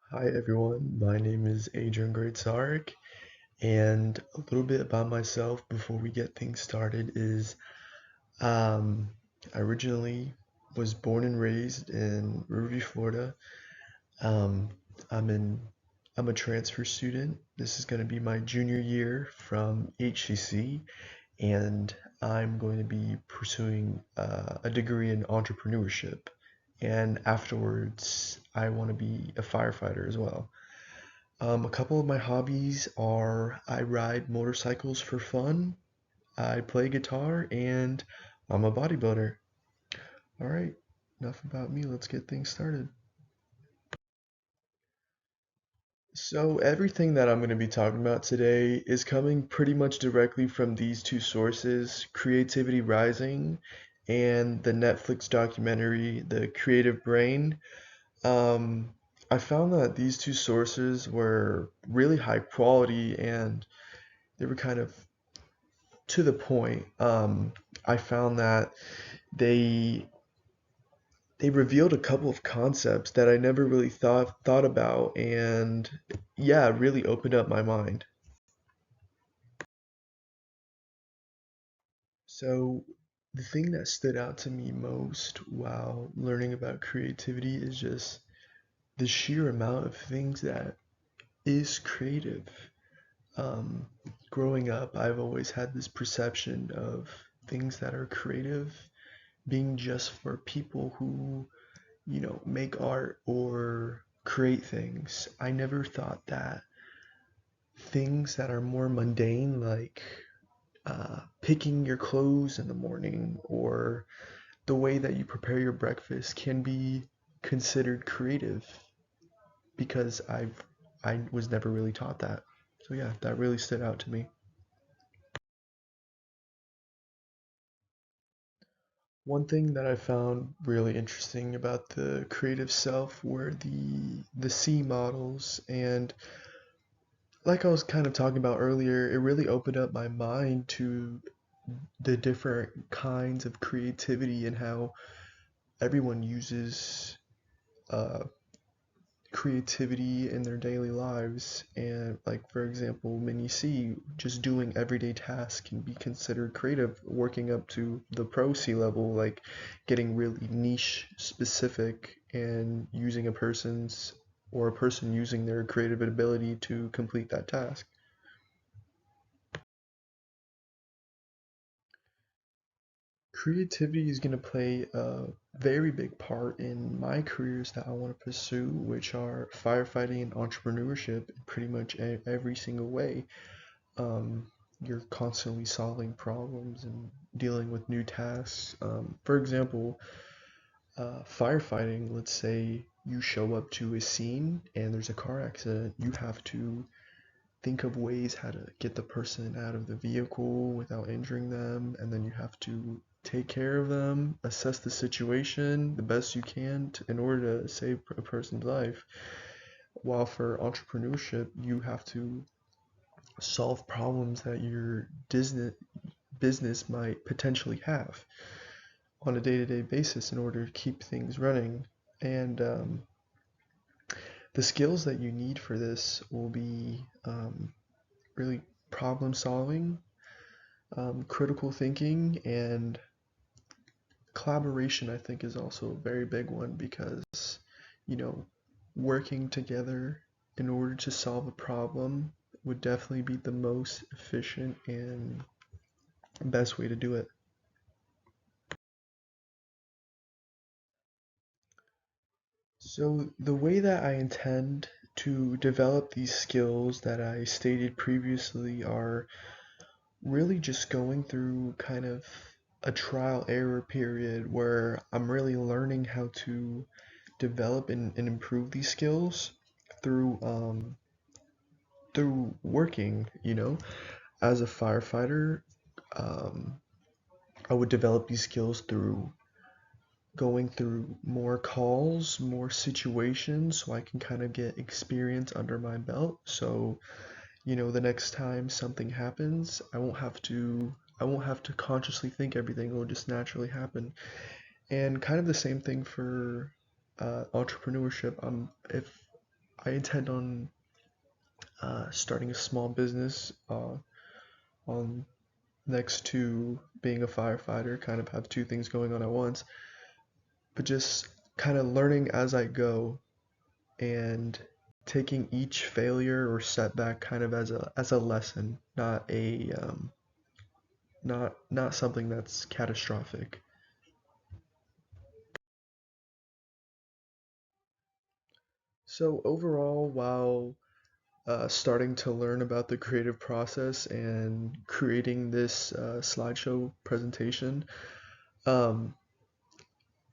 Hi everyone, my name is Adrian Great Sarek, and a little bit about myself before we get things started is um, I originally was born and raised in Riverview, Florida. Um, I'm in I'm a transfer student. This is going to be my junior year from HCC, and I'm going to be pursuing a degree in entrepreneurship. And afterwards, I want to be a firefighter as well. A couple of my hobbies are I ride motorcycles for fun, I play guitar, and I'm a bodybuilder. All right, enough about me. Let's get things started. So, everything that I'm going to be talking about today is coming pretty much directly from these two sources, Creativity Rising and the Netflix documentary, The Creative Brain. Um, I found that these two sources were really high quality and they were kind of to the point. I found that they they revealed a couple of concepts that I never really thought about, and yeah, it really opened up my mind. So the thing that stood out to me most while learning about creativity is just the sheer amount of things that is creative. Um, Growing up, I've always had this perception of things that are creative being just for people who make art or create things. I never thought that things that are more mundane, like picking your clothes in the morning or the way that you prepare your breakfast, can be considered creative because I was never really taught that. So yeah, that really stood out to me. One thing that I found really interesting about the creative self were the C models, and like I was kind of talking about earlier, it really opened up my mind to the different kinds of creativity and how everyone uses uh, creativity in their daily lives. And, like, for example, when you see just doing everyday tasks can be considered creative, working up to the pro C level, like getting really niche specific and using a person using their creative ability to complete that task. Creativity is going to play a very big part in my careers that I want to pursue, which are firefighting and entrepreneurship in pretty much every single way. You're constantly solving problems and dealing with new tasks. For example, firefighting, let's say you show up to a scene and there's a car accident, you have to think of ways how to get the person out of the vehicle without injuring them, and then you have to take care of them, assess the situation the best you can in order to save a person's life. While for entrepreneurship, you have to solve problems that your business might potentially have on a day-to-day basis in order to keep things running. And the skills that you need for this will be really problem solving, critical thinking, and collaboration. I think is also a very big one because, you know, working together in order to solve a problem would definitely be the most efficient and best way to do it. So the way that I intend to develop these skills that I stated previously are really just going through kind of a trial error period where I'm really learning how to develop and improve these skills through through working, as a firefighter. um, I would develop these skills through going through more calls, more situations, so I can kind of get experience under my belt. So, the next time something happens, I won't have to consciously think everything, it will just naturally happen. And kind of the same thing for entrepreneurship. If I intend on starting a small business on next to being a firefighter, kind of have two things going on at once, but just kind of learning as I go and taking each failure or setback kind of as a lesson, not something that's catastrophic. So overall, while starting to learn about the creative process and creating this slideshow presentation, um,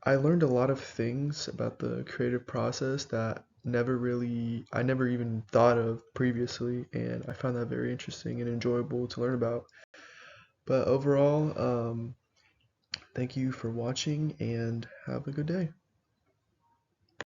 I learned a lot of things about the creative process that I never even thought of previously, and I found that very interesting and enjoyable to learn about. But overall, thank you for watching and have a good day.